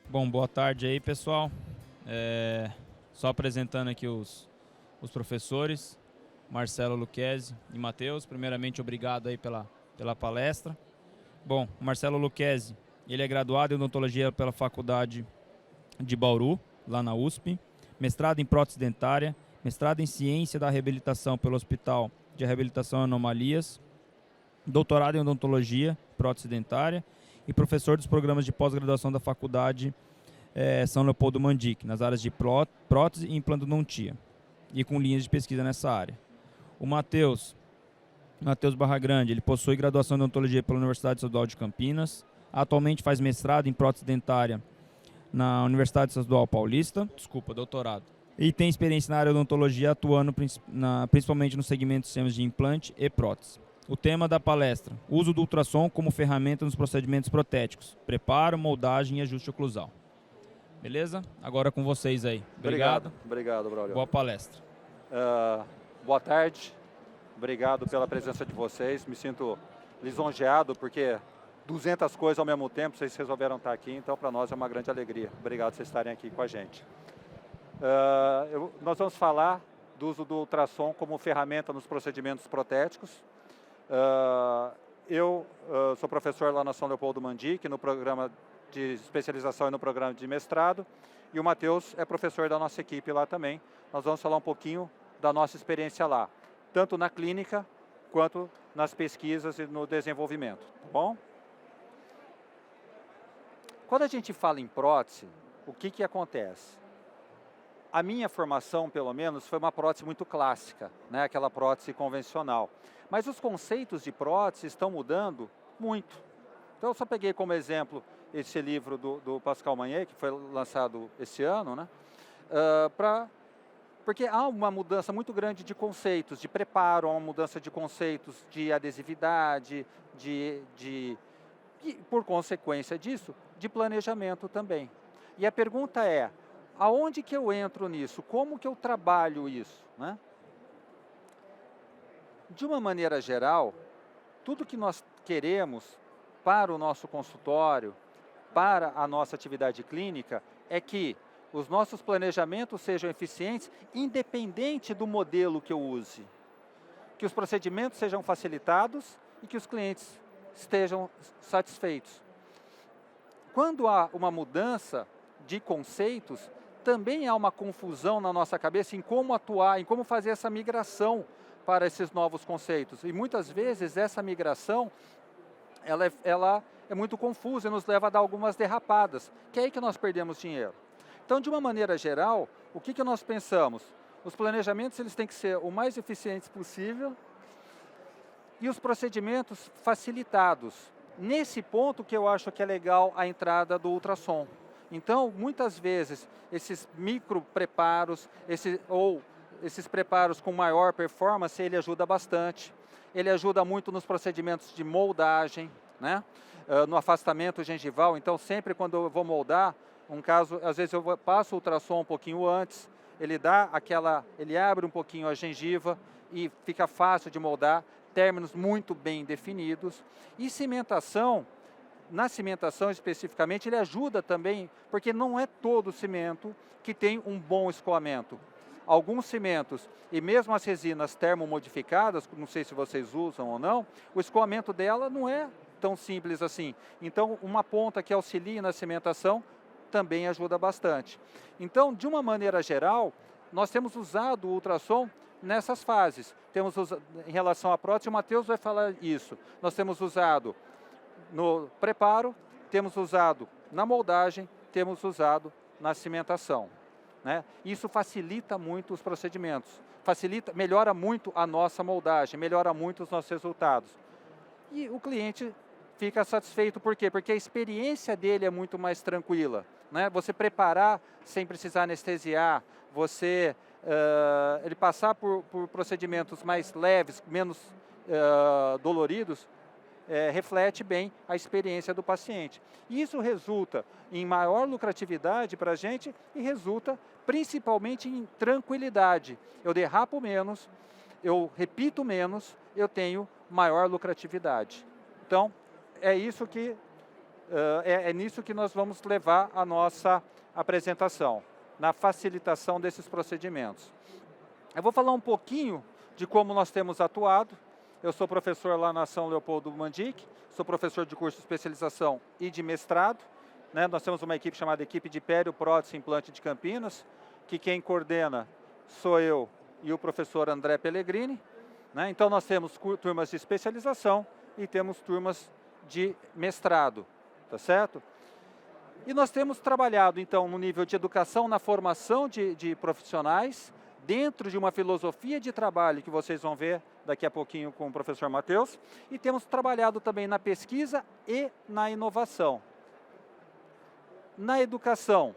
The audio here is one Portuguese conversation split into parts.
Bom, boa tarde aí, pessoal. Só apresentando aqui os professores, Marcelo Lucchesi e Matheus. Primeiramente, obrigado aí pela palestra. Bom, o Marcelo Lucchesi, ele é graduado em odontologia pela Faculdade de Bauru, lá na USP, mestrado em prótese dentária, mestrado em ciência da reabilitação pelo Hospital de Reabilitação e Anomalias, doutorado em odontologia, prótese dentária e professor dos programas de pós-graduação da Faculdade São Leopoldo Mandic, nas áreas de prótese e implantodontia, e com linhas de pesquisa nessa área. O Matheus Barra Grande, ele possui graduação em odontologia pela Universidade Estadual de Campinas, atualmente faz mestrado em prótese dentária na Universidade Estadual Paulista, doutorado, e tem experiência na área de odontologia, atuando principalmente no segmento de sistemas de implante e prótese. O tema da palestra: uso do ultrassom como ferramenta nos procedimentos protéticos, preparo, moldagem e ajuste oclusal. Beleza? Agora com vocês aí. Obrigado. Obrigado, Braulio. Boa palestra. Boa tarde. Obrigado pela presença de vocês. Me sinto lisonjeado porque 200 coisas ao mesmo tempo, vocês resolveram estar aqui, então para nós é uma grande alegria. Obrigado por vocês estarem aqui com a gente. Nós vamos falar do uso do ultrassom como ferramenta nos procedimentos protéticos. Eu sou professor lá na São Leopoldo Mandic, no programa de especialização e no programa de mestrado, e o Matheus é professor da nossa equipe lá também. Nós vamos falar um pouquinho da nossa experiência lá, tanto na clínica quanto nas pesquisas e no desenvolvimento, tá bom? Quando a gente fala em prótese, o que acontece? A minha formação, pelo menos, foi uma prótese muito clássica, né? Aquela prótese convencional. Mas os conceitos de prótese estão mudando muito. Então, eu só peguei como exemplo esse livro do Pascal Magnier, que foi lançado esse ano, né? Porque há uma mudança muito grande de conceitos, de preparo, há uma mudança de conceitos de adesividade, e, por consequência disso, de planejamento também. E a pergunta é, aonde que eu entro nisso? Como que eu trabalho isso, né? De uma maneira geral, tudo que nós queremos para o nosso consultório, para a nossa atividade clínica, é que os nossos planejamentos sejam eficientes, independente do modelo que eu use. Que os procedimentos sejam facilitados e que os clientes estejam satisfeitos. Quando há uma mudança de conceitos, também há uma confusão na nossa cabeça em como atuar, em como fazer essa migração para esses novos conceitos. E muitas vezes essa migração, ela é muito confusa e nos leva a dar algumas derrapadas, que é aí que nós perdemos dinheiro. Então, de uma maneira geral, o que nós pensamos? Os planejamentos eles têm que ser o mais eficientes possível e os procedimentos facilitados. Nesse ponto que eu acho que é legal a entrada do ultrassom. Então, muitas vezes, esses micro preparos, esses preparos com maior performance, ele ajuda bastante. Ele ajuda muito nos procedimentos de moldagem, né? No afastamento gengival. Então, sempre quando eu vou moldar, às vezes eu passo o ultrassom um pouquinho antes, ele abre um pouquinho a gengiva e fica fácil de moldar, términos muito bem definidos. E cimentação, na cimentação especificamente, ele ajuda também, porque não é todo cimento que tem um bom escoamento. Alguns cimentos, e mesmo as resinas termomodificadas, não sei se vocês usam ou não, o escoamento dela não é tão simples assim. Então, uma ponta que auxilie na cimentação também ajuda bastante. Então, de uma maneira geral, nós temos usado o ultrassom nessas fases. Temos em relação à prótese, o Matheus vai falar isso. Nós temos usado no preparo, temos usado na moldagem, temos usado na cimentação, né? Isso facilita muito os procedimentos, melhora muito a nossa moldagem, melhora muito os nossos resultados. E o cliente fica satisfeito, por quê? Porque a experiência dele é muito mais tranquila, né? Você preparar sem precisar anestesiar, ele passar por procedimentos mais leves, menos doloridos, reflete bem a experiência do paciente. E isso resulta em maior lucratividade para a gente e resulta principalmente em tranquilidade. Eu derrapo menos, eu repito menos, eu tenho maior lucratividade. Então, é isso que é nisso que nós vamos levar a nossa apresentação, na facilitação desses procedimentos. Eu vou falar um pouquinho de como nós temos atuado. Eu sou professor lá na São Leopoldo Mandic, sou professor de curso de especialização e de mestrado, né? Nós temos uma equipe chamada Equipe de Pério, Prótese e Implante de Campinas, que quem coordena sou eu e o professor André Pellegrini, né? Então nós temos turmas de especialização e temos turmas de mestrado, tá certo? E nós temos trabalhado então no nível de educação, na formação de profissionais, dentro de uma filosofia de trabalho que vocês vão ver daqui a pouquinho com o professor Matheus, e temos trabalhado também na pesquisa e na inovação. Na educação,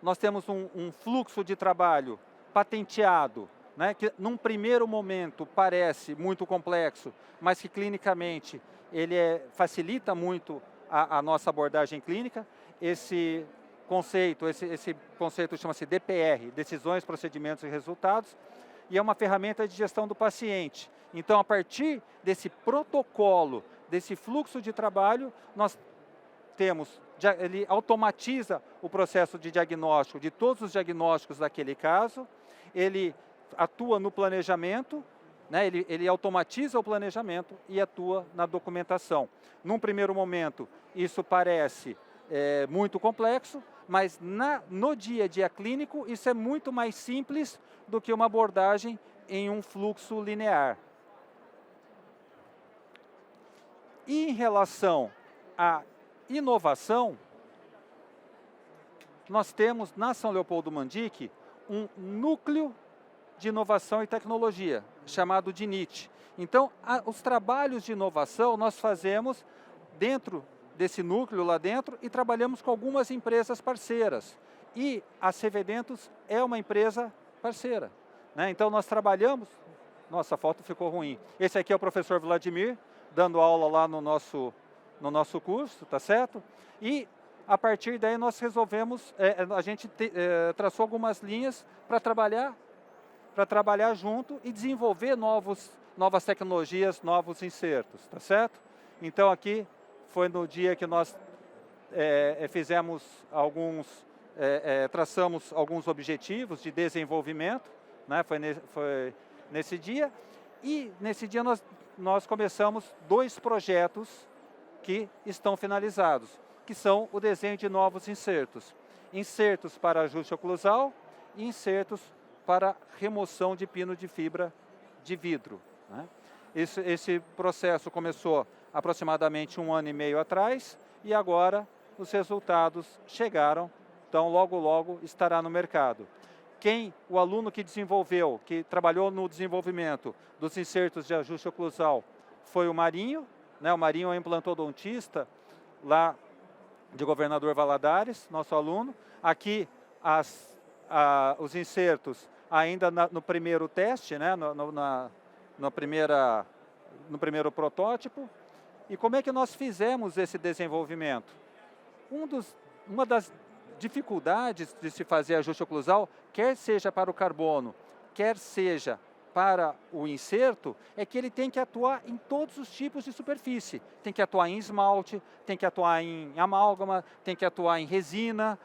nós temos um fluxo de trabalho patenteado, né, que num primeiro momento parece muito complexo, mas que clinicamente ele facilita muito a nossa abordagem clínica. Esse conceito chama-se DPR, Decisões, Procedimentos e Resultados, e é uma ferramenta de gestão do paciente. Então, a partir desse protocolo, desse fluxo de trabalho, nós temos, ele automatiza o processo de diagnóstico, de todos os diagnósticos daquele caso, ele atua no planejamento, né, ele automatiza o planejamento e atua na documentação. Num primeiro momento, isso parece muito complexo, mas no dia a dia clínico, isso é muito mais simples do que uma abordagem em um fluxo linear. E em relação à inovação, nós temos na São Leopoldo Mandic um núcleo de inovação e tecnologia, chamado de NIT. Então, os trabalhos de inovação nós fazemos dentro desse núcleo lá dentro e trabalhamos com algumas empresas parceiras. E a CV-Dentus é uma empresa parceira, né? Então, nós trabalhamos... Nossa, a foto ficou ruim. Esse aqui é o professor Vladimir, dando aula lá no nosso curso, tá certo? E, a partir daí, nós resolvemos... a gente traçou algumas linhas para trabalhar junto e desenvolver novas tecnologias, novos insertos, tá certo? Então, aqui foi no dia que nós fizemos traçamos alguns objetivos de desenvolvimento, né? Foi nesse dia, e nesse dia nós começamos 2 projetos que estão finalizados, que são o desenho de novos insertos. Insertos para ajuste oclusal e insertos para remoção de pino de fibra de vidro, né? Esse processo começou aproximadamente 1 ano e meio atrás, e agora os resultados chegaram, então logo estará no mercado. O aluno que desenvolveu, que trabalhou no desenvolvimento dos insertos de ajuste oclusal foi o Marinho, né? O Marinho é implantodontista lá de Governador Valadares, nosso aluno. Aqui os insertos ainda no primeiro teste, né? no primeiro protótipo. E como é que nós fizemos esse desenvolvimento? Uma das dificuldades de se fazer ajuste oclusal, quer seja para o carbono, quer seja para o inserto, é que ele tem que atuar em todos os tipos de superfície. Tem que atuar em esmalte, tem que atuar em amálgama, tem que atuar em resina,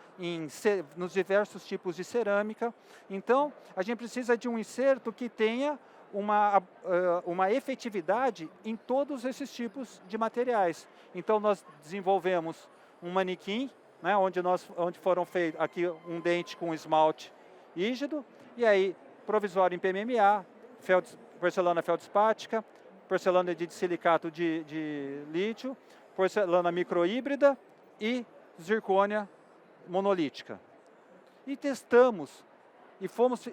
nos diversos tipos de cerâmica. Então, a gente precisa de um inserto que tenha uma efetividade em todos esses tipos de materiais. Então, nós desenvolvemos um manequim, né, onde foram feitos aqui um dente com esmalte rígido, e aí provisório em PMMA, porcelana feldspática, porcelana de silicato de lítio, porcelana microhíbrida e zircônia monolítica. E testamos, e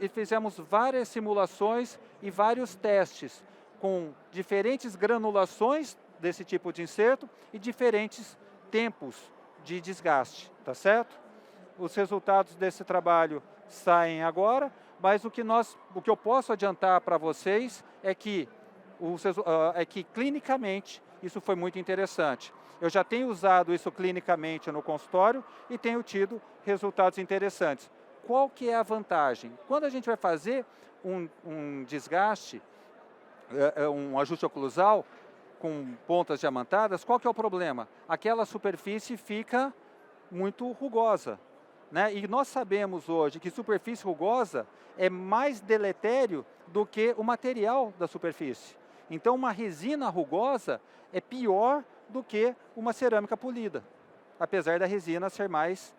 fizemos várias simulações e vários testes com diferentes granulações desse tipo de inserto e diferentes tempos de desgaste, tá certo? Os resultados desse trabalho saem agora, mas o que eu posso adiantar para vocês é que clinicamente isso foi muito interessante. Eu já tenho usado isso clinicamente no consultório e tenho tido resultados interessantes. Qual que é a vantagem? Quando a gente vai fazer um desgaste, um ajuste oclusal, com pontas diamantadas, qual que é o problema? Aquela superfície fica muito rugosa, né? E nós sabemos hoje que superfície rugosa é mais deletério do que o material da superfície. Então, uma resina rugosa é pior do que uma cerâmica polida, apesar da resina ser mais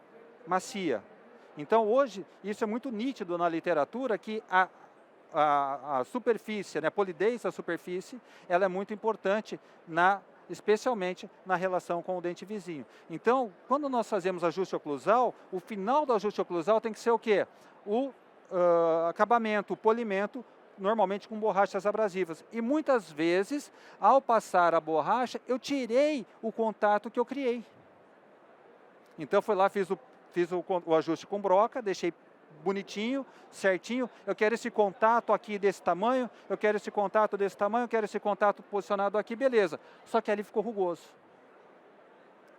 macia. Então, hoje, isso é muito nítido na literatura, que a superfície, né, a polidez da superfície, ela é muito importante, especialmente na relação com o dente vizinho. Então, quando nós fazemos ajuste oclusal, o final do ajuste oclusal tem que ser o quê? O acabamento, o polimento, normalmente com borrachas abrasivas. E muitas vezes, ao passar a borracha, eu tirei o contato que eu criei. Então, fui lá, fiz o ajuste com broca, deixei bonitinho, certinho. Eu quero esse contato aqui desse tamanho, eu quero esse contato desse tamanho, eu quero esse contato posicionado aqui, beleza. Só que ali ficou rugoso.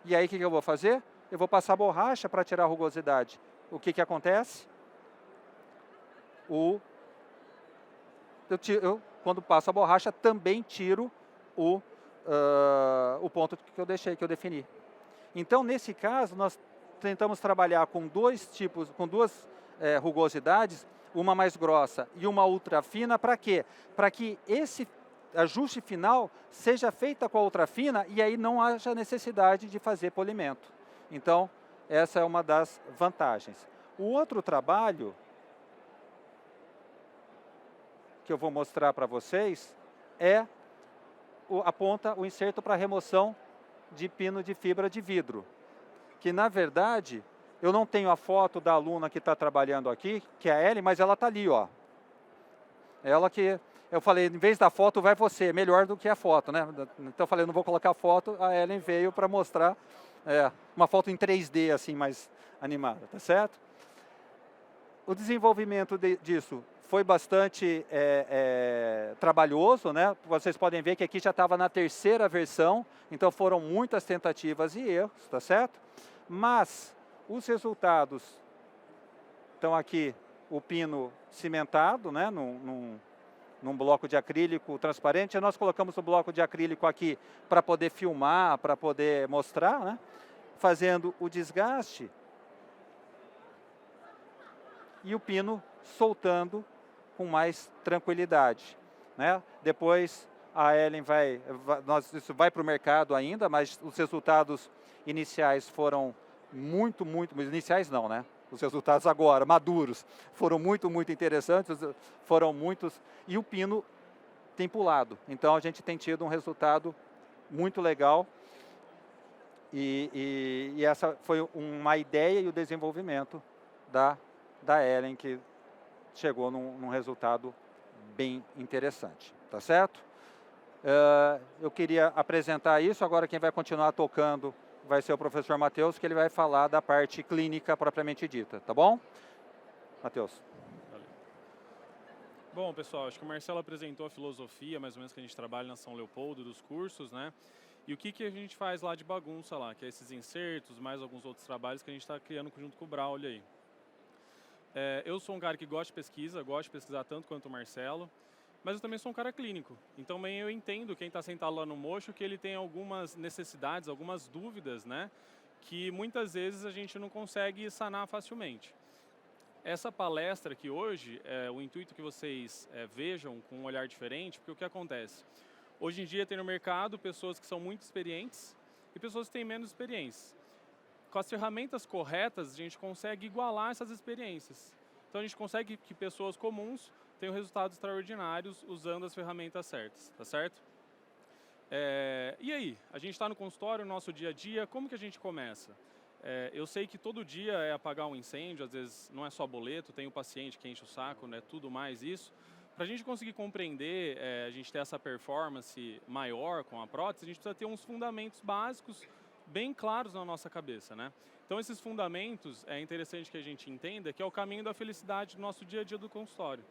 E aí, o que eu vou fazer? Eu vou passar borracha para tirar a rugosidade. O que acontece? Quando passo a borracha, também tiro o ponto que eu defini. Então, nesse caso, nós tentamos trabalhar com duas rugosidades, uma mais grossa e uma ultra fina, para quê? Para que esse ajuste final seja feito com a ultra fina e aí não haja necessidade de fazer polimento. Então, essa é uma das vantagens. O outro trabalho que eu vou mostrar para vocês é o inserto para remoção de pino de fibra de vidro, que na verdade eu não tenho a foto da aluna que está trabalhando aqui, que é a Ellen, mas ela está ali, ó. Ela que eu falei, em vez da foto vai você, melhor do que a foto, né? Então eu falei, não vou colocar a foto, a Ellen veio para mostrar uma foto em 3D assim mais animada, tá certo? O desenvolvimento disso foi bastante trabalhoso, né? Vocês podem ver que aqui já estava na 3ª versão, então foram muitas tentativas e erros, tá certo? Mas os resultados estão aqui, o pino cimentado, né? Num bloco de acrílico transparente. Nós colocamos o bloco de acrílico aqui para poder filmar, para poder mostrar, né? Fazendo o desgaste e o pino soltando com mais tranquilidade, né? Depois a Ellen isso vai para o mercado ainda, mas os resultados iniciais foram iniciais não, né? Os resultados agora, maduros, foram muito interessantes, foram muitos, e o pino tem pulado. Então a gente tem tido um resultado muito legal, e essa foi uma ideia e o desenvolvimento da Ellen, que chegou num resultado bem interessante, tá certo? Eu queria apresentar isso, agora quem vai continuar tocando vai ser o professor Matheus, que ele vai falar da parte clínica propriamente dita, tá bom? Matheus. Valeu. Bom, pessoal, acho que o Marcelo apresentou a filosofia, mais ou menos, que a gente trabalha na São Leopoldo, dos cursos, né? E o que a gente faz lá de bagunça lá, que é esses insertos, mais alguns outros trabalhos que a gente está criando junto com o Braulio aí. Eu sou um cara que gosta de pesquisa, gosto de pesquisar tanto quanto o Marcelo, mas eu também sou um cara clínico. Então, também eu entendo quem está sentado lá no mocho que ele tem algumas necessidades, algumas dúvidas, né? Que muitas vezes a gente não consegue sanar facilmente. Essa palestra aqui hoje, o intuito que vocês vejam com um olhar diferente, porque o que acontece? Hoje em dia tem no mercado pessoas que são muito experientes e pessoas que têm menos experiência. Com as ferramentas corretas, a gente consegue igualar essas experiências. Então, a gente consegue que pessoas comuns tenham resultados extraordinários usando as ferramentas certas, tá certo? E aí? A gente está no consultório, no nosso dia a dia, como que a gente começa? Eu sei que todo dia é apagar um incêndio, às vezes não é só boleto, tem o paciente que enche o saco, né, tudo mais isso. Para a gente conseguir compreender, a gente ter essa performance maior com a prótese, a gente precisa ter uns fundamentos básicos bem claros na nossa cabeça, né? Então, esses fundamentos, é interessante que a gente entenda que é o caminho da felicidade do nosso dia a dia do consultório.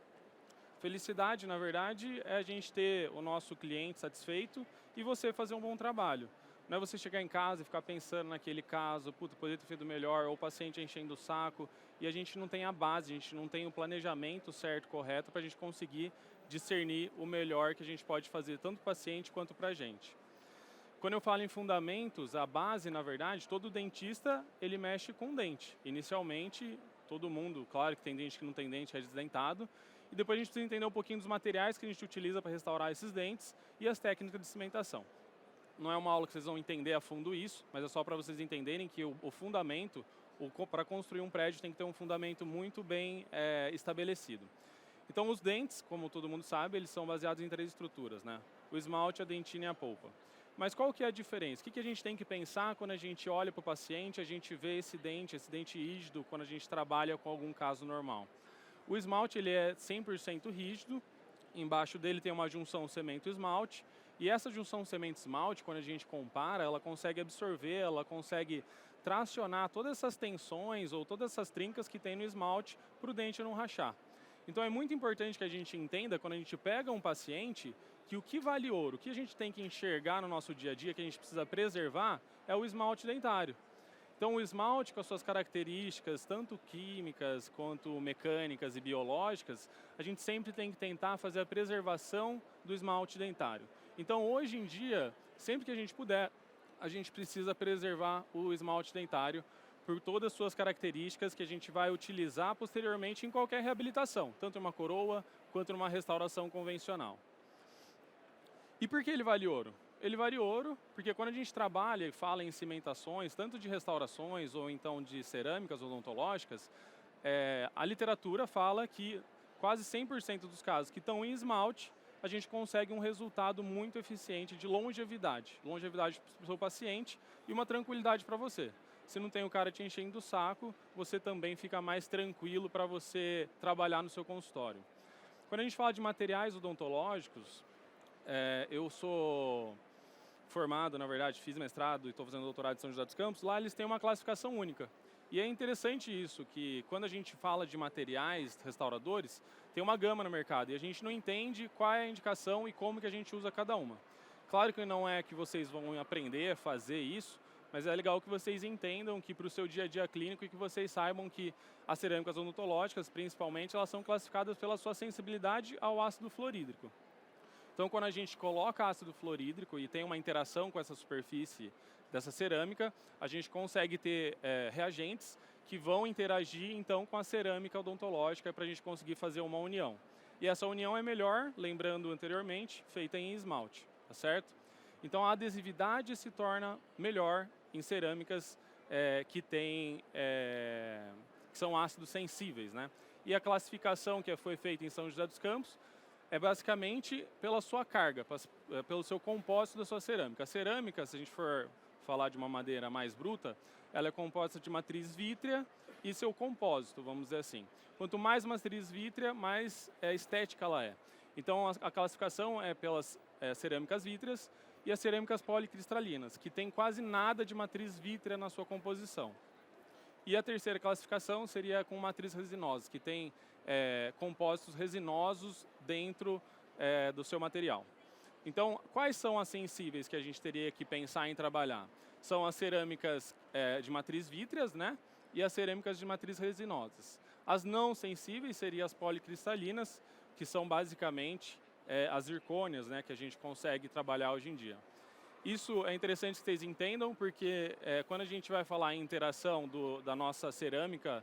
Felicidade, na verdade, é a gente ter o nosso cliente satisfeito e você fazer um bom trabalho. Não é você chegar em casa e ficar pensando naquele caso, puta, poderia ter feito melhor, ou o paciente enchendo o saco, e a gente não tem a base, a gente não tem o planejamento certo, correto, para a gente conseguir discernir o melhor que a gente pode fazer, tanto para o paciente quanto para a gente. Quando eu falo em fundamentos, a base, na verdade, todo dentista, ele mexe com dente. Inicialmente, todo mundo, claro que tem dente que não tem dente, é desdentado. E depois a gente precisa entender um pouquinho dos materiais que a gente utiliza para restaurar esses dentes e as técnicas de cimentação. Não é uma aula que vocês vão entender a fundo isso, mas é só para vocês entenderem que o fundamento, para construir um prédio, tem que ter um fundamento muito bem estabelecido. Então, os dentes, como todo mundo sabe, eles são baseados em 3 estruturas, né? O esmalte, a dentina e a polpa. Mas qual que é a diferença? O que a gente tem que pensar quando a gente olha para o paciente, a gente vê esse dente rígido, quando a gente trabalha com algum caso normal? O esmalte ele é 100% rígido, embaixo dele tem uma junção cemento-esmalte, e essa junção cemento-esmalte, quando a gente compara, ela consegue absorver, ela consegue tracionar todas essas tensões ou todas essas trincas que tem no esmalte para o dente não rachar. Então é muito importante que a gente entenda, quando a gente pega um paciente, que o que vale ouro, o que a gente tem que enxergar no nosso dia a dia, que a gente precisa preservar, é o esmalte dentário. Então o esmalte, com as suas características, tanto químicas quanto mecânicas e biológicas, a gente sempre tem que tentar fazer a preservação do esmalte dentário. Então hoje em dia, sempre que a gente puder, a gente precisa preservar o esmalte dentário por todas as suas características que a gente vai utilizar posteriormente em qualquer reabilitação, tanto uma coroa quanto numa restauração convencional. E por que ele vale ouro? Ele vale ouro porque quando a gente trabalha e fala em cimentações, tanto de restaurações ou então de cerâmicas odontológicas, a literatura fala que quase 100% dos casos que estão em esmalte, a gente consegue um resultado muito eficiente de longevidade. Longevidade para o seu paciente e uma tranquilidade para você. Se não tem o cara te enchendo o saco, você também fica mais tranquilo para você trabalhar no seu consultório. Quando a gente fala de materiais odontológicos, eu sou formado, na verdade, fiz mestrado e estou fazendo doutorado em São José dos Campos. Lá eles têm uma classificação única. E é interessante isso, que quando a gente fala de materiais restauradores, tem uma gama no mercado e a gente não entende qual é a indicação e como que a gente usa cada uma. Claro que não é que vocês vão aprender a fazer isso, mas é legal que vocês entendam que para o seu dia a dia clínico e que vocês saibam que as cerâmicas odontológicas, principalmente, elas são classificadas pela sua sensibilidade ao ácido fluorídrico. Então, quando a gente coloca ácido fluorídrico e tem uma interação com essa superfície dessa cerâmica, a gente consegue ter reagentes que vão interagir, então, com a cerâmica odontológica para a gente conseguir fazer uma união. E essa união é melhor, lembrando anteriormente, feita em esmalte, tá certo? Então, a adesividade se torna melhor em cerâmicas que são ácidos sensíveis, né? E a classificação que foi feita em São José dos Campos é basicamente pela sua carga, pelo seu compósito da sua cerâmica. A cerâmica, se a gente for falar de uma madeira mais bruta, ela é composta de matriz vítrea e seu compósito, vamos dizer assim. Quanto mais matriz vítrea, mais estética ela é. Então a classificação é pelas cerâmicas vítreas e as cerâmicas policristalinas, que tem quase nada de matriz vítrea na sua composição. E a terceira classificação seria com matriz resinosa, que tem compostos resinosos dentro do seu material. Então, quais são as sensíveis que a gente teria que pensar em trabalhar? São as cerâmicas de matriz vítreas, né? E as cerâmicas de matriz resinosas. As não sensíveis seriam as policristalinas, que são basicamente as zircônias, né? Que a gente consegue trabalhar hoje em dia. Isso é interessante que vocês entendam, porque quando a gente vai falar em interação da nossa cerâmica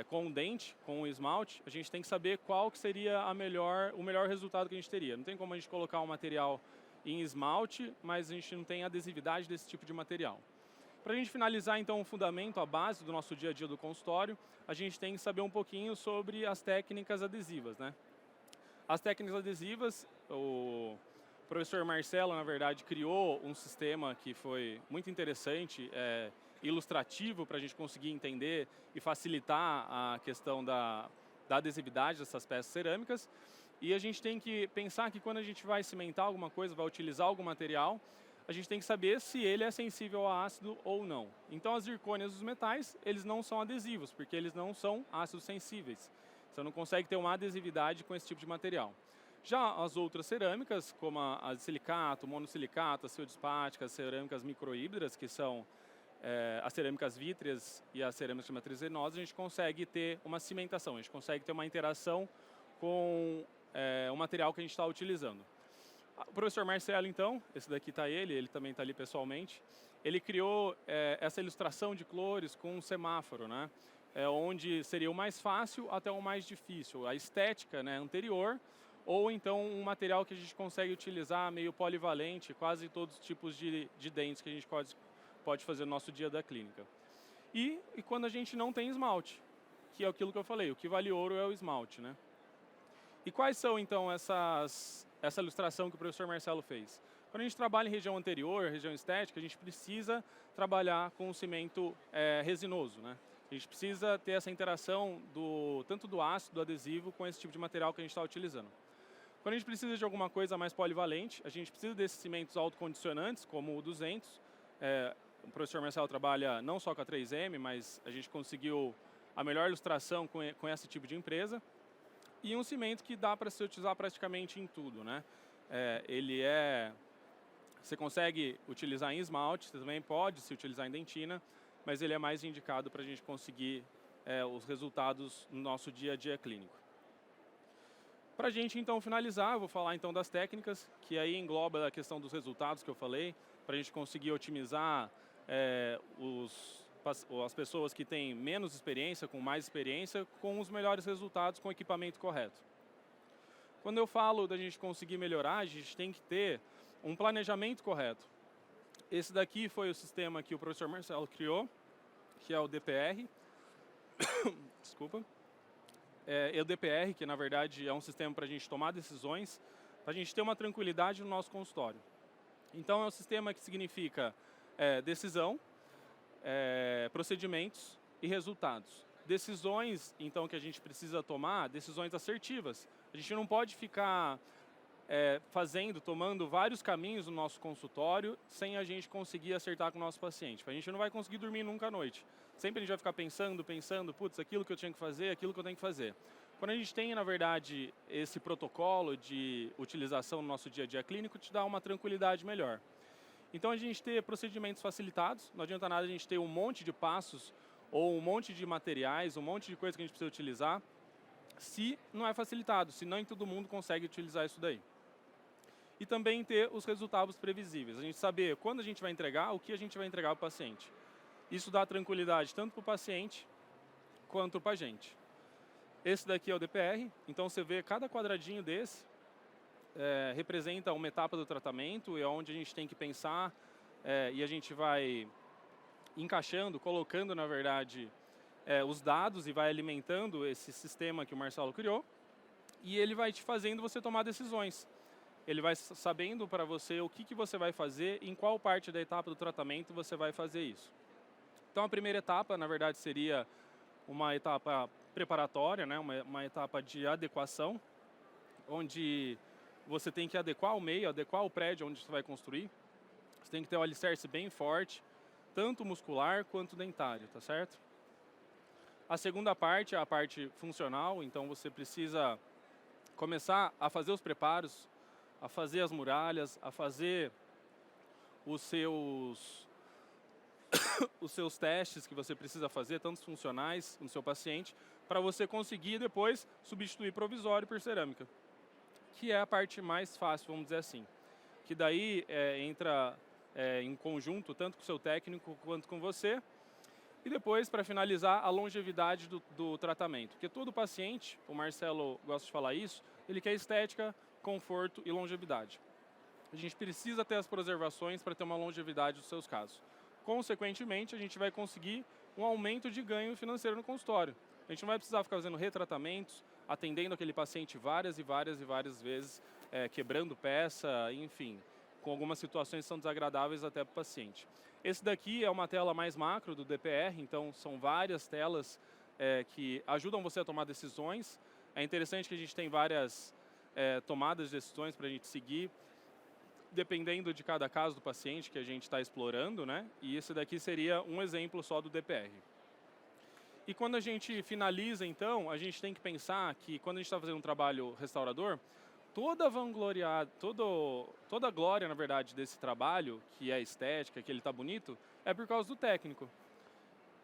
com o dente, com o esmalte, a gente tem que saber qual que seria o melhor resultado que a gente teria. Não tem como a gente colocar um material em esmalte, mas a gente não tem adesividade desse tipo de material. Para a gente finalizar, então, o fundamento, a base do nosso dia a dia do consultório, a gente tem que saber um pouquinho sobre as técnicas adesivas, né? As técnicas adesivas, o professor Marcelo, na verdade, criou um sistema que foi muito interessante, ilustrativo para a gente conseguir entender e facilitar a questão da adesividade dessas peças cerâmicas. E a gente tem que pensar que quando a gente vai cimentar alguma coisa, vai utilizar algum material, a gente tem que saber se ele é sensível a ácido ou não. Então as zircônias dos metais, eles não são adesivos, porque eles não são ácidos sensíveis. Você não consegue ter uma adesividade com esse tipo de material. Já as outras cerâmicas, como a de silicato, monossilicato, as feldspáticas, as cerâmicas microhíbridas, que são as cerâmicas vítreas e as cerâmicas de matriz resinosa, a gente consegue ter uma cimentação, a gente consegue ter uma interação com o material que a gente está utilizando. O professor Marcelo, então, esse daqui está ele também está ali pessoalmente, ele criou essa ilustração de cores com um semáforo, né? Onde seria o mais fácil até o mais difícil, a estética, né, anterior, ou então um material que a gente consegue utilizar meio polivalente, quase todos os tipos de dentes que a gente pode fazer no nosso dia da clínica. E quando a gente não tem esmalte, que é aquilo que eu falei, o que vale ouro é o esmalte, né? E quais são, então, essa ilustração que o professor Marcelo fez? Quando a gente trabalha em região anterior, região estética, a gente precisa trabalhar com o cimento resinoso, né? A gente precisa ter essa interação tanto do ácido, do adesivo, com esse tipo de material que a gente está utilizando. Quando a gente precisa de alguma coisa mais polivalente, a gente precisa desses cimentos autocondicionantes, como o 200. O professor Marcelo trabalha não só com a 3M, mas a gente conseguiu a melhor ilustração com esse tipo de empresa. E um cimento que dá para se utilizar praticamente em tudo, né? Você consegue utilizar em esmalte, você também pode se utilizar em dentina, mas ele é mais indicado para a gente conseguir os resultados no nosso dia a dia clínico. Para a gente então finalizar, eu vou falar então das técnicas, que aí engloba a questão dos resultados que eu falei, para a gente conseguir otimizar as pessoas que têm menos experiência, com mais experiência, com os melhores resultados com o equipamento correto. Quando eu falo da gente conseguir melhorar, a gente tem que ter um planejamento correto. Esse daqui foi o sistema que o professor Marcelo criou, que é o DPR. Desculpa. É o DPR, que na verdade é um sistema para a gente tomar decisões, para a gente ter uma tranquilidade no nosso consultório. Então é um sistema que significa decisão, procedimentos e resultados. Decisões, então, que a gente precisa tomar, decisões assertivas. A gente não pode ficar tomando vários caminhos no nosso consultório sem a gente conseguir acertar com o nosso paciente. A gente não vai conseguir dormir nunca à noite. Sempre a gente vai ficar pensando, putz, aquilo que eu tinha que fazer, aquilo que eu tenho que fazer. Quando a gente tem, na verdade, esse protocolo de utilização no nosso dia a dia clínico, te dá uma tranquilidade melhor. Então a gente ter procedimentos facilitados, não adianta nada a gente ter um monte de passos ou um monte de materiais, um monte de coisa que a gente precisa utilizar, se não é facilitado, se nem todo mundo consegue utilizar isso daí. E também ter os resultados previsíveis, a gente saber quando a gente vai entregar, o que a gente vai entregar para o paciente. Isso dá tranquilidade tanto para o paciente quanto para a gente. Esse daqui é o DPR, então você vê cada quadradinho desse, representa uma etapa do tratamento, é onde a gente tem que pensar e a gente vai encaixando, colocando na verdade os dados e vai alimentando esse sistema que o Marcelo criou e ele vai te fazendo você tomar decisões. Ele vai sabendo para você o que você vai fazer, em qual parte da etapa do tratamento você vai fazer isso. Então a primeira etapa, na verdade, seria uma etapa preparatória, né? uma etapa de adequação, onde você tem que adequar o meio, adequar o prédio onde você vai construir. Você tem que ter um alicerce bem forte, tanto muscular quanto dentário, tá certo? A segunda parte é a parte funcional, então você precisa começar a fazer os preparos, a fazer as muralhas, a fazer os seus testes que você precisa fazer, tanto funcionais no seu paciente, para você conseguir depois substituir provisório por cerâmica, que é a parte mais fácil, vamos dizer assim. Que daí entra em conjunto, tanto com o seu técnico quanto com você. E depois, para finalizar, a longevidade do tratamento. Porque todo paciente, o Marcelo gosta de falar isso, ele quer estética, conforto e longevidade. A gente precisa ter as preservações para ter uma longevidade dos seus casos. Consequentemente, a gente vai conseguir um aumento de ganho financeiro no consultório. A gente não vai precisar ficar fazendo retratamentos, atendendo aquele paciente várias e várias vezes, quebrando peça, enfim, com algumas situações que são desagradáveis até para o paciente. Esse daqui é uma tela mais macro do DPR, então são várias telas que ajudam você a tomar decisões. É interessante que a gente tem várias tomadas de decisões para a gente seguir, dependendo de cada caso do paciente que a gente está explorando, né? E esse daqui seria um exemplo só do DPR. E quando a gente finaliza, então, a gente tem que pensar que quando a gente está fazendo um trabalho restaurador, toda a glória, na verdade, desse trabalho, que é estética, que ele está bonito, é por causa do técnico.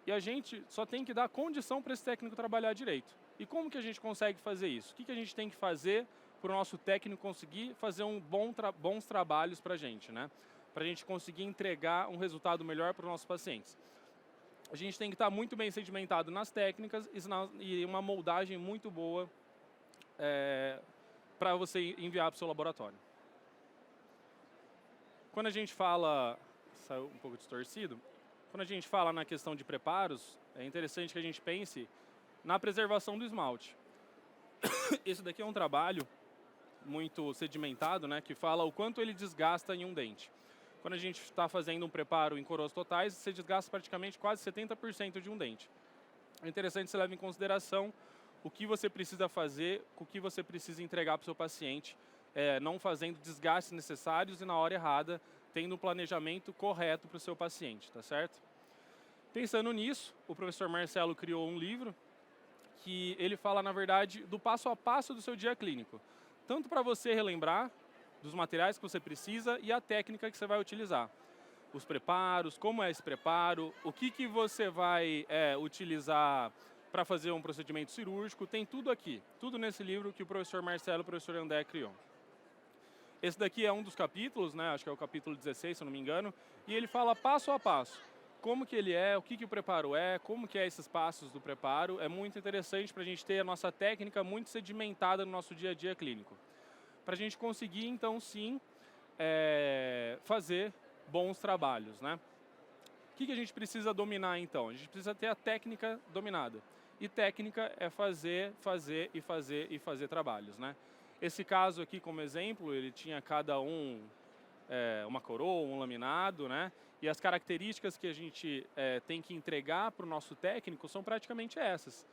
E a gente só tem que dar condição para esse técnico trabalhar direito. E como que a gente consegue fazer isso? O que a gente tem que fazer para o nosso técnico conseguir fazer bons trabalhos para a gente, né? Para a gente conseguir entregar um resultado melhor para os nossos pacientes. A gente tem que estar muito bem sedimentado nas técnicas e uma moldagem muito boa para você enviar para o seu laboratório. Quando a gente fala, saiu um pouco distorcido, quando a gente fala na questão de preparos, é interessante que a gente pense na preservação do esmalte. Esse daqui é um trabalho muito sedimentado, né, que fala o quanto ele desgasta em um dente. Quando a gente está fazendo um preparo em coroas totais, você desgasta praticamente quase 70% de um dente. É interessante que você leve em consideração o que você precisa fazer, o que você precisa entregar para o seu paciente, não fazendo desgastes necessários e na hora errada, tendo um planejamento correto para o seu paciente, tá certo? Pensando nisso, o professor Marcelo criou um livro que ele fala, na verdade, do passo a passo do seu dia clínico. Tanto para você relembrar dos materiais que você precisa e a técnica que você vai utilizar. Os preparos, como é esse preparo, o que você vai utilizar para fazer um procedimento cirúrgico, tem tudo aqui. Tudo nesse livro que o professor Marcelo e o professor André criou. Esse daqui é um dos capítulos, né? Acho que é o capítulo 16, se eu não me engano, e ele fala passo a passo. Como que ele é, o que o preparo é, como que é esses passos do preparo. É muito interessante para a gente ter a nossa técnica muito sedimentada no nosso dia a dia clínico. Para a gente conseguir, então, sim, fazer bons trabalhos, né? O que a gente precisa dominar, então? A gente precisa ter a técnica dominada. E técnica é fazer trabalhos, né? Esse caso aqui, como exemplo, ele tinha cada uma coroa, um laminado, né? E as características que a gente tem que entregar para o nosso técnico são praticamente essas.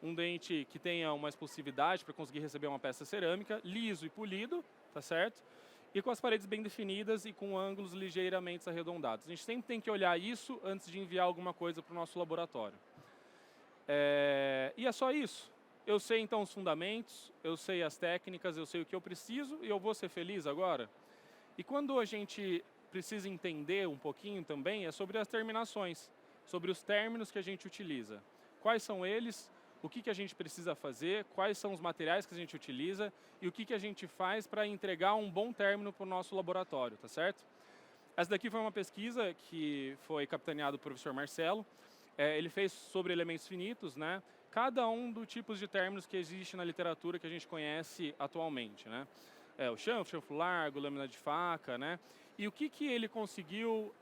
Um dente que tenha uma expulsividade para conseguir receber uma peça cerâmica, liso e polido, tá certo? E com as paredes bem definidas e com ângulos ligeiramente arredondados. A gente sempre tem que olhar isso antes de enviar alguma coisa para o nosso laboratório. E é só isso. Eu sei então os fundamentos, eu sei as técnicas, eu sei o que eu preciso e eu vou ser feliz agora? E quando a gente precisa entender um pouquinho também, é sobre as terminações, sobre os términos que a gente utiliza. Quais são eles? O que a gente precisa fazer, quais são os materiais que a gente utiliza e o que a gente faz para entregar um bom término para o nosso laboratório, tá certo? Essa daqui foi uma pesquisa que foi capitaneada pelo professor Marcelo. Ele fez sobre elementos finitos, né? Cada um dos tipos de términos que existe na literatura que a gente conhece atualmente, né? O chanfro largo, lâmina de faca, né? E o que ele conseguiu,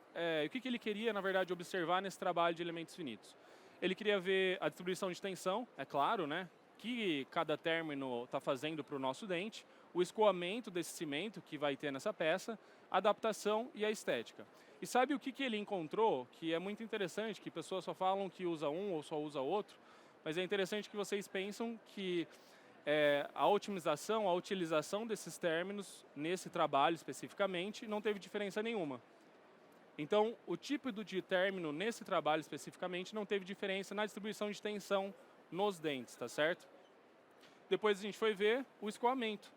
o que ele queria, na verdade, observar nesse trabalho de elementos finitos? Ele queria ver a distribuição de tensão, é claro, né? Que cada término está fazendo para o nosso dente, o escoamento desse cimento que vai ter nessa peça, a adaptação e a estética. E sabe o que ele encontrou? Que é muito interessante, que pessoas só falam que usa um ou só usa outro, mas é interessante que vocês pensam que a otimização, a utilização desses términos nesse trabalho especificamente não teve diferença nenhuma. Então, o tipo de término nesse trabalho especificamente não teve diferença na distribuição de tensão nos dentes, tá certo? Depois a gente foi ver o escoamento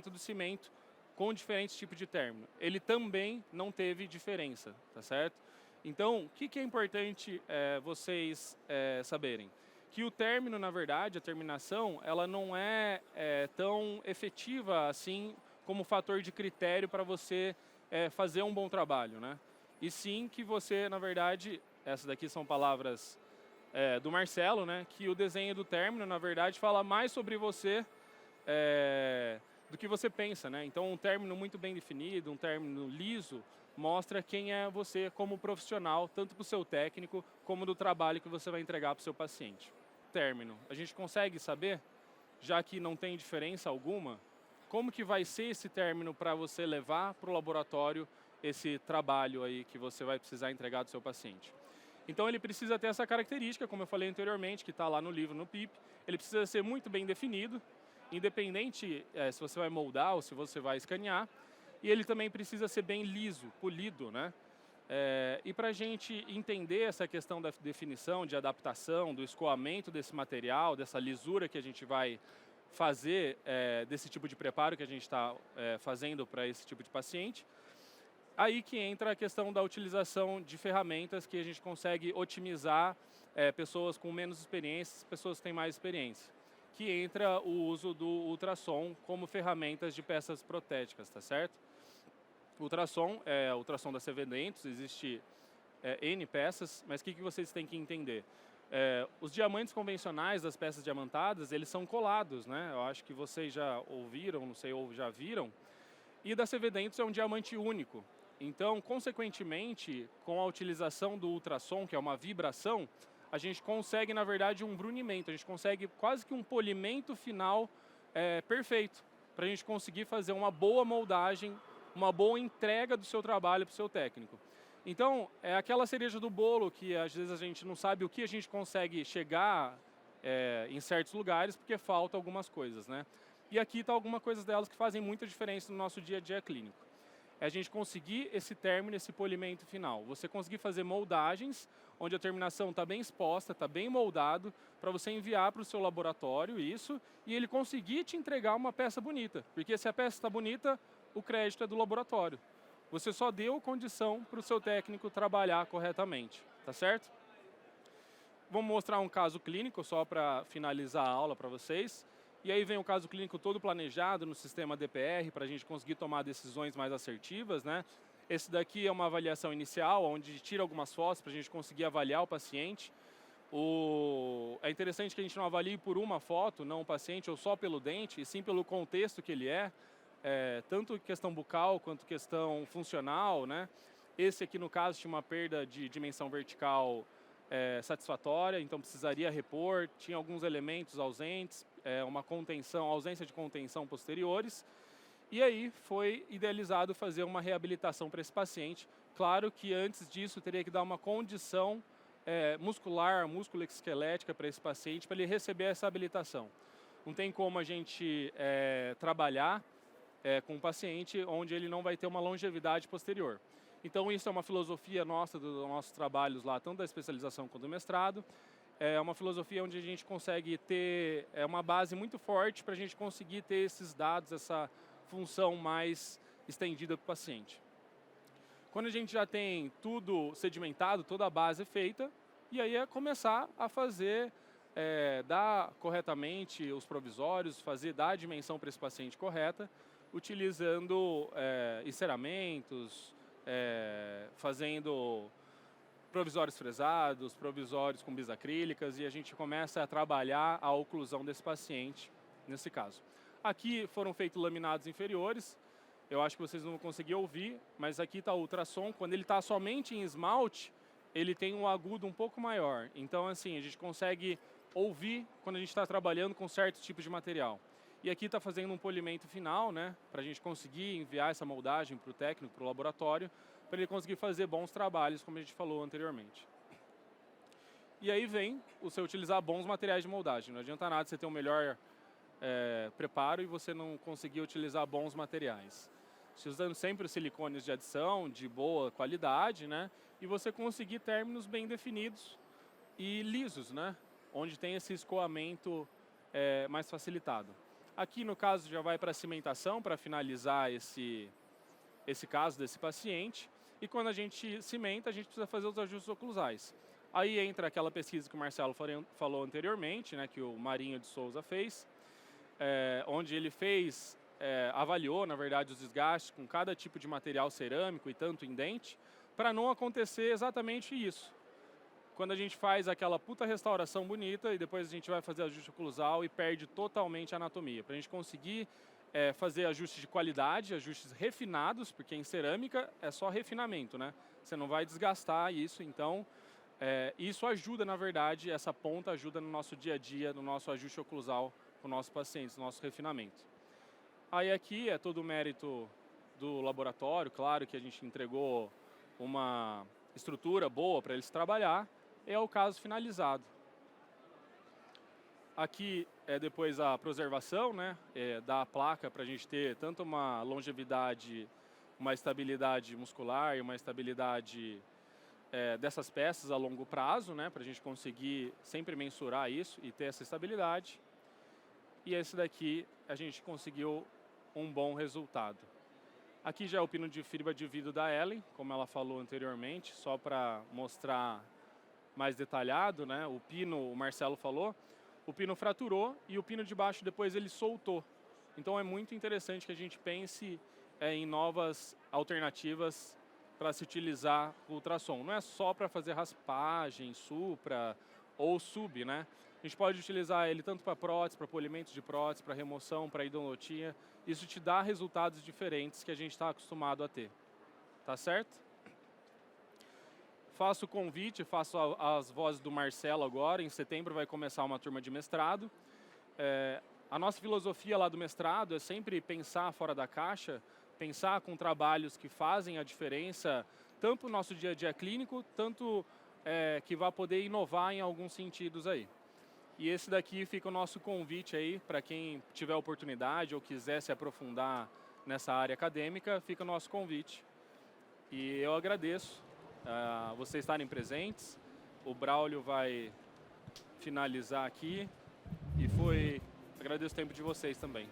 do cimento com diferentes tipos de término. Ele também não teve diferença, tá certo? Então, o que é importante vocês saberem? Que o término, na verdade, a terminação, ela não é tão efetiva assim como fator de critério para você fazer um bom trabalho, né? E sim que você, na verdade, essas daqui são palavras do Marcelo, né? Que o desenho do término, na verdade, fala mais sobre você do que você pensa, né? Então, um término muito bem definido, um término liso, mostra quem é você como profissional, tanto para o seu técnico, como do trabalho que você vai entregar para o seu paciente. Término, a gente consegue saber, já que não tem diferença alguma, como que vai ser esse término para você levar para o laboratório esse trabalho aí que você vai precisar entregar do seu paciente. Então ele precisa ter essa característica, como eu falei anteriormente, que está lá no livro, no PIP, ele precisa ser muito bem definido, independente se você vai moldar ou se você vai escanear, e ele também precisa ser bem liso, polido, né? E para a gente entender essa questão da definição, de adaptação, do escoamento desse material, dessa lisura que a gente vai fazer desse tipo de preparo que a gente está fazendo para esse tipo de paciente, aí que entra a questão da utilização de ferramentas que a gente consegue otimizar pessoas com menos experiência, pessoas que têm mais experiência. que entra o uso do ultrassom como ferramentas de peças protéticas, tá certo? O ultrassom é o ultrassom da CV Dentos, existe N peças, mas o que vocês têm que entender? Os diamantes convencionais das peças diamantadas, eles são colados, né? Eu acho que vocês já ouviram, não sei, ou já viram. E da CV Dentos é um diamante único. Então, consequentemente, com a utilização do ultrassom, que é uma vibração, a gente consegue, na verdade, um brunimento. A gente consegue quase que um polimento final perfeito, para a gente conseguir fazer uma boa moldagem, uma boa entrega do seu trabalho para o seu técnico. Então, é aquela cereja do bolo que às vezes a gente não sabe o que a gente consegue chegar em certos lugares porque falta algumas coisas, né? E aqui está algumas coisas delas que fazem muita diferença no nosso dia a dia clínico. É a gente conseguir esse término, esse polimento final. Você conseguir fazer moldagens, onde a terminação está bem exposta, está bem moldado, para você enviar para o seu laboratório isso, e ele conseguir te entregar uma peça bonita. Porque se a peça está bonita, o crédito é do laboratório. Você só deu condição para o seu técnico trabalhar corretamente, tá certo? Vamos mostrar um caso clínico só para finalizar a aula para vocês. E aí vem o caso clínico todo planejado no sistema DPR para a gente conseguir tomar decisões mais assertivas, né? Esse daqui é uma avaliação inicial, onde tira algumas fotos para a gente conseguir avaliar o paciente. É interessante que a gente não avalie por uma foto, não o paciente, ou só pelo dente, e sim pelo contexto que ele tanto questão bucal quanto questão funcional, né? Esse aqui, no caso, tinha uma perda de dimensão vertical satisfatória, então precisaria repor, tinha alguns elementos ausentes, uma contenção, ausência de contenção posteriores, e aí foi idealizado fazer uma reabilitação para esse paciente. Claro que antes disso teria que dar uma condição muscular, músculo-esquelética para esse paciente, para ele receber essa habilitação. Não tem como a gente trabalhar com um paciente onde ele não vai ter uma longevidade posterior. Então isso é uma filosofia nossa, dos nossos trabalhos lá, tanto da especialização quanto do mestrado. É uma filosofia onde a gente consegue ter uma base muito forte para a gente conseguir ter esses dados, essa função mais estendida para o paciente. Quando a gente já tem tudo sedimentado, toda a base feita, e aí é começar a fazer, dar corretamente os provisórios, dar a dimensão para esse paciente correta, utilizando enceramentos, fazendo provisórios fresados, provisórios com bisacrílicas, e a gente começa a trabalhar a oclusão desse paciente, nesse caso. Aqui foram feitos laminados inferiores, eu acho que vocês não vão conseguir ouvir, mas aqui está o ultrassom. Quando ele está somente em esmalte, ele tem um agudo um pouco maior. Então, assim, a gente consegue ouvir quando a gente está trabalhando com certos tipos de material. E aqui está fazendo um polimento final, né, para a gente conseguir enviar essa moldagem para o técnico, para o laboratório, para ele conseguir fazer bons trabalhos, como a gente falou anteriormente. E aí vem você utilizar bons materiais de moldagem. Não adianta nada você ter um melhor preparo e você não conseguir utilizar bons materiais. Você usando sempre os silicones de adição, de boa qualidade, né, e você conseguir términos bem definidos e lisos, né, onde tem esse escoamento mais facilitado. Aqui, no caso, já vai para a cimentação, para finalizar esse caso desse paciente. E quando a gente cimenta, a gente precisa fazer os ajustes oclusais. Aí entra aquela pesquisa que o Marcelo falou anteriormente, né, que o Marinho de Souza fez, onde ele avaliou, na verdade, os desgastes com cada tipo de material cerâmico e tanto em dente, para não acontecer exatamente isso. Quando a gente faz aquela puta restauração bonita e depois a gente vai fazer ajuste oclusal e perde totalmente a anatomia. Para a gente conseguir fazer ajustes de qualidade, ajustes refinados, porque em cerâmica é só refinamento, né? Você não vai desgastar isso, então isso ajuda, na verdade, essa ponta ajuda no nosso dia a dia, no nosso ajuste oclusal com nossos pacientes, no nosso refinamento. Aí aqui é todo o mérito do laboratório, claro que a gente entregou uma estrutura boa para eles trabalhar, é o caso finalizado. Aqui é depois a preservação, né, da placa para a gente ter tanto uma longevidade, uma estabilidade muscular e uma estabilidade dessas peças a longo prazo, né, para a gente conseguir sempre mensurar isso e ter essa estabilidade. E esse daqui a gente conseguiu um bom resultado. Aqui já é o pino de fibra de vidro da Ellen, como ela falou anteriormente, só para mostrar mais detalhado, né? O pino, o Marcelo falou, o pino fraturou e o pino de baixo depois ele soltou. Então é muito interessante que a gente pense em novas alternativas para se utilizar o ultrassom. Não é só para fazer raspagem, supra ou sub, né? A gente pode utilizar ele tanto para prótese, para polimentos de prótese, para remoção, para endodontia. Isso te dá resultados diferentes que a gente está acostumado a ter. Tá certo? Faço o convite, faço as vozes do Marcelo agora. Em setembro vai começar uma turma de mestrado. A nossa filosofia lá do mestrado é sempre pensar fora da caixa, pensar com trabalhos que fazem a diferença, tanto no nosso dia a dia clínico, tanto que vai poder inovar em alguns sentidos aí. E esse daqui fica o nosso convite aí para quem tiver oportunidade ou quiser se aprofundar nessa área acadêmica, fica o nosso convite. E eu agradeço vocês estarem presentes. O Braulio vai finalizar aqui e agradeço o tempo de vocês também.